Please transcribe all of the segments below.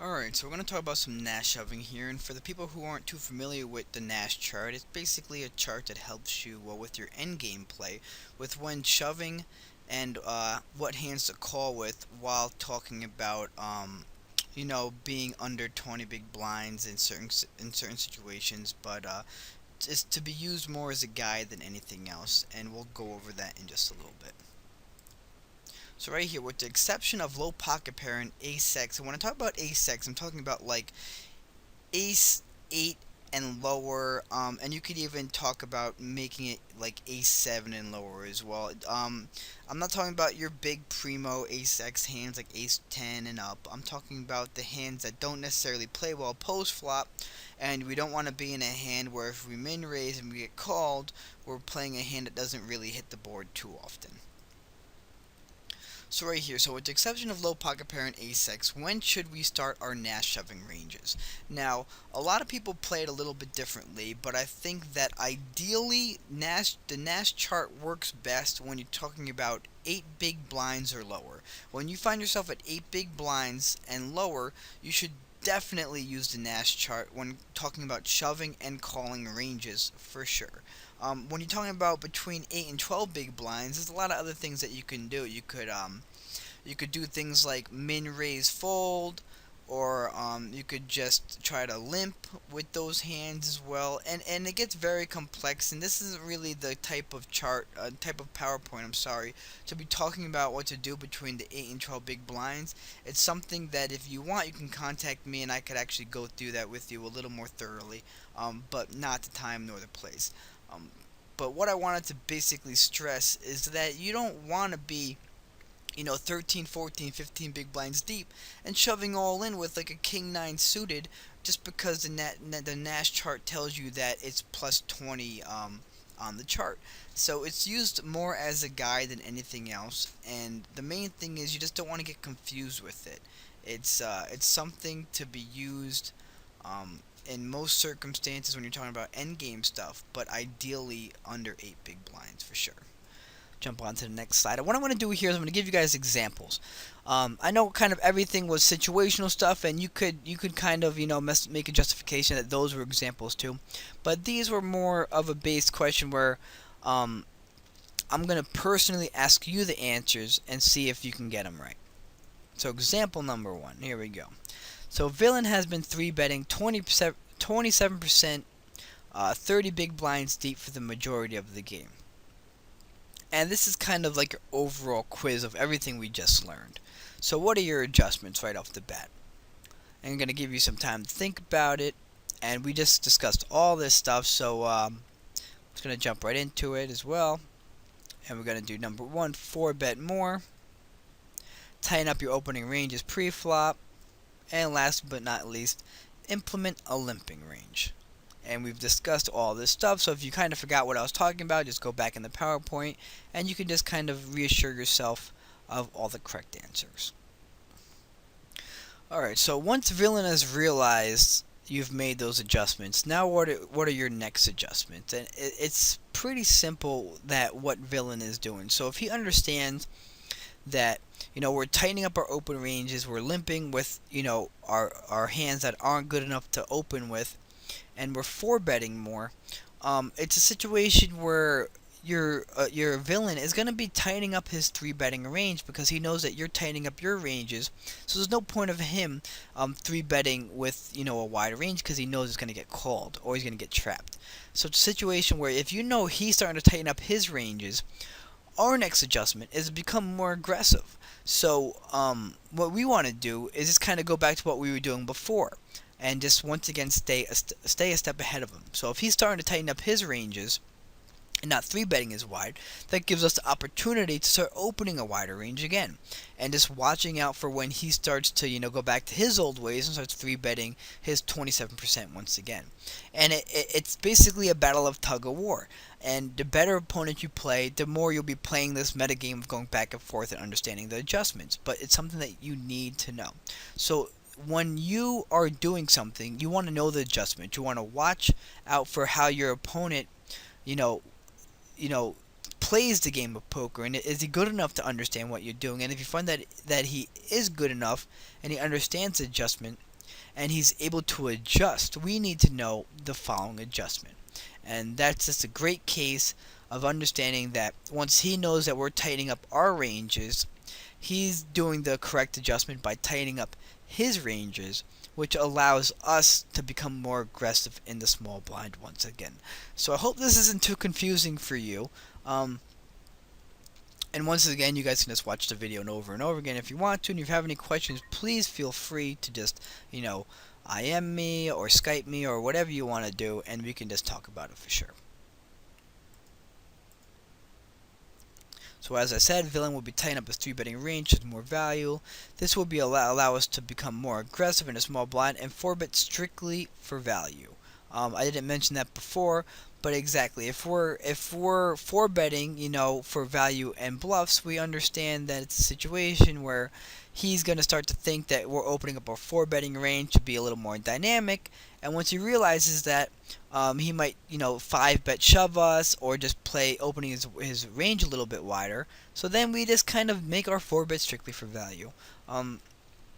Alright, so we're going to talk about some Nash shoving here, and for the people who aren't too familiar with the Nash chart, it's basically a chart that helps you with your endgame play, with when shoving and what hands to call with while talking about being under 20 big blinds in certain situations, but it's to be used more as a guide than anything else, and we'll go over that in just a little bit. So right here, with the exception of low pocket pair and ace x, and when I talk about ace x, I'm talking about like ace 8 and lower, and you could even talk about making it like ace 7 and lower as well. I'm not talking about your big primo ace x hands like ace 10 and up. I'm talking about the hands that don't necessarily play well post flop, and we don't want to be in a hand where if we min raise and we get called, we're playing a hand that doesn't really hit the board too often. So right here, so with the exception of low pocket pair and ace x, when should we start our Nash shoving ranges? Now, a lot of people play it a little bit differently, but I think that ideally the Nash chart works best when you're talking about 8 big blinds or lower. When you find yourself at 8 big blinds and lower, you should definitely use the Nash chart when talking about shoving and calling ranges for sure. When you're talking about between 8 and 12 big blinds, there's a lot of other things that you can do. You could do things like min raise fold, or you could just try to limp with those hands as well. And it gets very complex. And this isn't really the type of chart, type of PowerPoint. I'm sorry, to be talking about what to do between the 8 and 12 big blinds. It's something that if you want, you can contact me, and I could actually go through that with you a little more thoroughly. But not the time nor the place. Um, but what I wanted to basically stress is that you don't want to be 13, 14, 15 big blinds deep and shoving all in with like a king 9 suited just because the Nash chart tells you that it's plus 20 on the chart. So it's used more as a guide than anything else, and the main thing is you just don't want to get confused with it. It's something to be used in most circumstances when you're talking about endgame stuff, but ideally under 8 big blinds for sure. Jump on to the next slide. And what I'm going to do here is I'm going to give you guys examples. I know kind of everything was situational stuff, and you could kind of make a justification that those were examples too, but these were more of a base question where I'm going to personally ask you the answers and see if you can get them right. So example number 1, here we go. So villain has been 3-betting 27%, 30 big blinds deep for the majority of the game. And this is kind of like your overall quiz of everything we just learned. So what are your adjustments right off the bat? I'm going to give you some time to think about it. And we just discussed all this stuff, so I'm just going to jump right into it as well. And we're going to do number 1, 4-bet more. Tighten up your opening ranges pre-flop. And last but not least, implement a limping range. And we've discussed all this stuff, so if you kind of forgot what I was talking about, just go back in the PowerPoint, and you can just kind of reassure yourself of all the correct answers. Alright, so once villain has realized you've made those adjustments, now what are your next adjustments? And it's pretty simple that what villain is doing. So if he understands that we're tightening up our open ranges, we're limping with our hands that aren't good enough to open with, and we're 4-betting more, it's a situation where your villain is going to be tightening up his 3-betting range because he knows that you're tightening up your ranges. So there's no point of him 3-betting with a wide range because he knows it's going to get called or he's going to get trapped. So it's a situation where if he's starting to tighten up his ranges, our next adjustment is to become more aggressive. So what we want to do is just kind of go back to what we were doing before, and just once again stay a step ahead of him. So if he's starting to tighten up his ranges and not 3-betting as wide, that gives us the opportunity to start opening a wider range again, and just watching out for when he starts to go back to his old ways and starts 3-betting his 27% once again. And it's basically a battle of tug of war. And the better opponent you play, the more you'll be playing this metagame of going back and forth and understanding the adjustments. But it's something that you need to know. So when you are doing something, you want to know the adjustment. You want to watch out for how your opponent, plays the game of poker, and is he good enough to understand what you're doing? And if you find that he is good enough and he understands the adjustment, and he's able to adjust, we need to know the following adjustment. And that's just a great case of understanding that once he knows that we're tightening up our ranges, he's doing the correct adjustment by tightening up his ranges, which allows us to become more aggressive in the small blind once again. So I hope this isn't too confusing for you. And once again, you guys can just watch the video over and over again if you want to. And if you have any questions, please feel free to just, IM me or Skype me or whatever you want to do, and we can just talk about it for sure. So as I said, villain will be tightening up his 3-betting range with more value. This will be allow us to become more aggressive in a small blind and 4-bet strictly for value. I didn't mention that before, but exactly, if we're 4-betting, for value and bluffs, we understand that it's a situation where he's going to start to think that we're opening up our 4-betting range to be a little more dynamic, and once he realizes that, he might, 5-bet shove us or just play opening his range a little bit wider. So then we just kind of make our 4-bet strictly for value.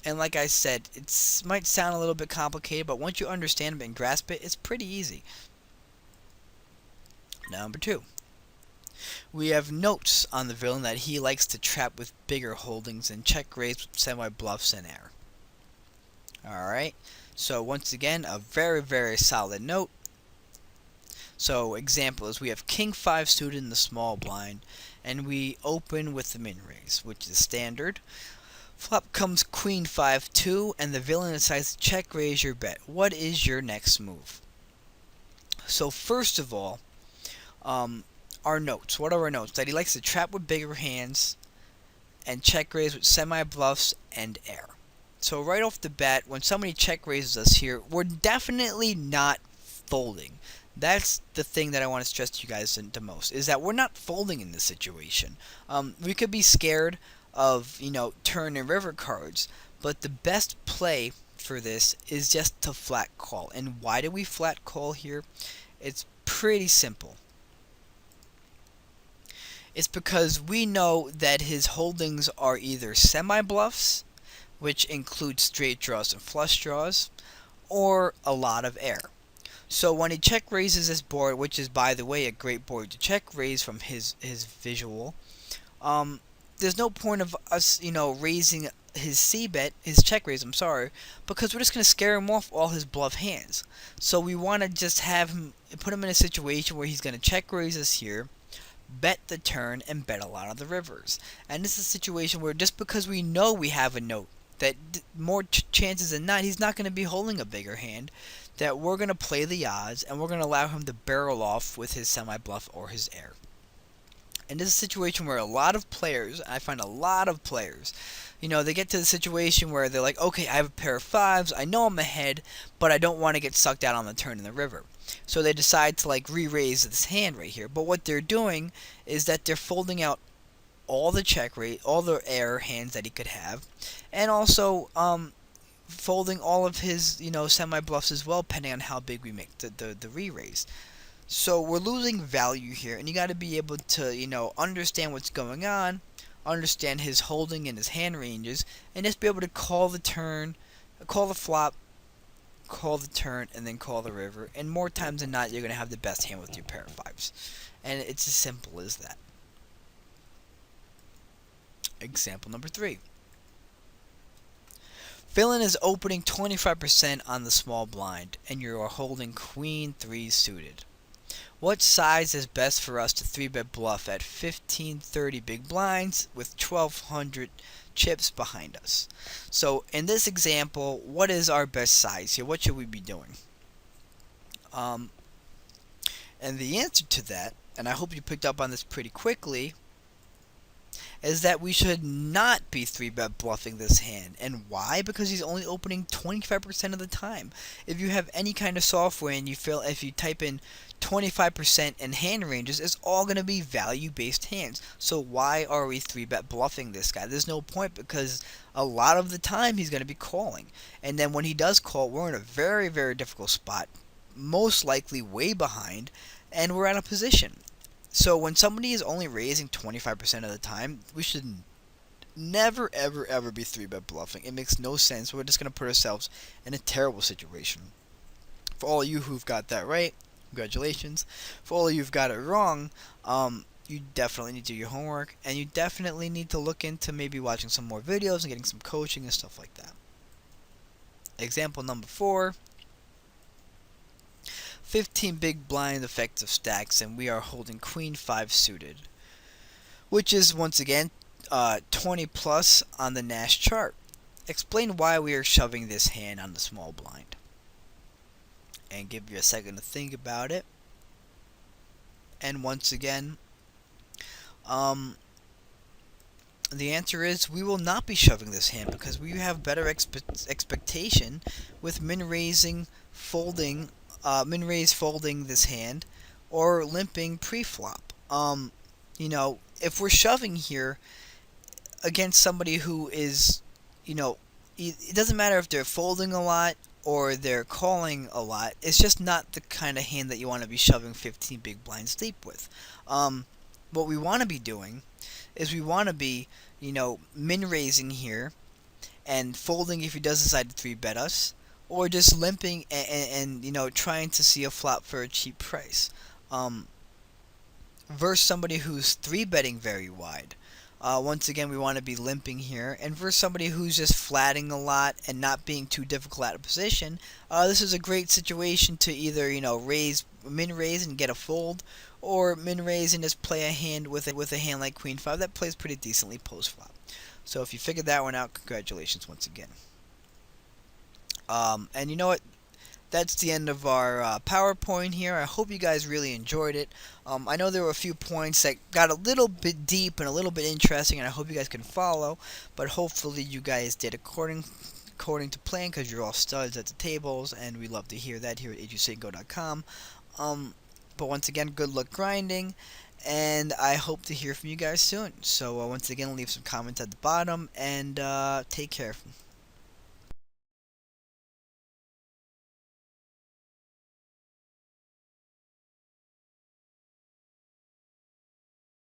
And like I said, it might sound a little bit complicated, but once you understand it and grasp it, it's pretty easy. Number 2. We have notes on the villain that he likes to trap with bigger holdings and check raise with semi-bluffs and air. Alright, so once again, a very, very solid note. So example is we have King 5 suited in the small blind, and we open with the min raise, which is standard. Flop comes Queen 5-2, and the villain decides to check raise your bet. What is your next move? So first of all, our notes. What are our notes? That he likes to trap with bigger hands and check raise with semi-bluffs and air. So right off the bat, when somebody check raises us here, we're definitely not folding. That's the thing that I want to stress to you guys the most, is that we're not folding in this situation. We could be scared of, turn and river cards, but the best play for this is just to flat call. And why do we flat call here? It's pretty simple. It's because we know that his holdings are either semi-bluffs, which include straight draws and flush draws, or a lot of air. So when he check raises this board, which is, by the way, a great board to check raise from his visual, there's no point of us, raising his c-bet, his check raise, because we're just going to scare him off all his bluff hands. So we want to just have him, put him in a situation where he's going to check raise us here, bet the turn, and bet a lot of the rivers. And this is a situation where just because we know we have a note, that more chances than not, he's not going to be holding a bigger hand, that we're going to play the odds, and we're going to allow him to barrel off with his semi-bluff or his air. And this is a situation where a lot of players, I find a lot of players, they get to the situation where they're like, okay, I have a pair of 5s, I know I'm ahead, but I don't want to get sucked out on the turn in the river. So they decide to re-raise this hand right here. But what they're doing is that they're folding out all the check rate, all the air hands that he could have, and also folding all of his, semi-bluffs as well, depending on how big we make the re-raise. So we're losing value here, and you got to be able to, understand what's going on, understand his holding and his hand ranges, and just be able to call the turn, call the flop, call the turn, and then call the river. And more times than not, you're going to have the best hand with your pair of 5s. And it's as simple as that. Example number 3. Villain is opening 25% on the small blind, and you are holding Queen 3 suited. What size is best for us to 3-bet bluff at 1530 big blinds with 1200 chips behind us? So in this example, what is our best size here? What should we be doing? And the answer to that, and I hope you picked up on this pretty quickly, is that we should not be 3-bet bluffing this hand. And why? Because he's only opening 25% of the time. If you have any kind of software and if you type in 25% in hand ranges, it's all going to be value-based hands. So why are we 3-bet bluffing this guy? There's no point, because a lot of the time he's going to be calling. And then when he does call, we're in a very, very difficult spot, most likely way behind, and we're out of position. So when somebody is only raising 25% of the time, we should Never, ever, ever be 3-bet bluffing. It makes no sense. We're just going to put ourselves in a terrible situation. For all of you who've got that right, congratulations. For all of you who've got it wrong, you definitely need to do your homework, and you definitely need to look into maybe watching some more videos and getting some coaching and stuff like that. Example number 4, 15 big blind effective stacks, and we are holding Queen 5 suited, which is once again 20 plus on the Nash chart. Explain why we are shoving this hand on the small blind. And give you a second to think about it. And once again, the answer is we will not be shoving this hand because we have better expectation with min-raise folding this hand or limping pre-flop. If we're shoving here against somebody who is, it doesn't matter if they're folding a lot or they're calling a lot. It's just not the kind of hand that you want to be shoving 15 big blinds deep with. What we want to be doing is we want to be, min-raising here and folding if he does decide to 3-bet us, or just limping and trying to see a flop for a cheap price. Versus somebody who's 3-betting very wide. Once again, we want to be limping here. And for somebody who's just flatting a lot and not being too difficult out of position, this is a great situation to either, min-raise and get a fold, or min-raise and just play a hand with a hand like Queen 5 that plays pretty decently post-flop. So if you figured that one out, congratulations once again. And you know what? That's the end of our PowerPoint here. I hope you guys really enjoyed it. I know there were a few points that got a little bit deep and a little bit interesting, and I hope you guys can follow. But hopefully you guys did according to plan, because you're all studs at the tables, and we love to hear that here at agencygo.com. But once again, good luck grinding, and I hope to hear from you guys soon. So once again, leave some comments at the bottom, and take care.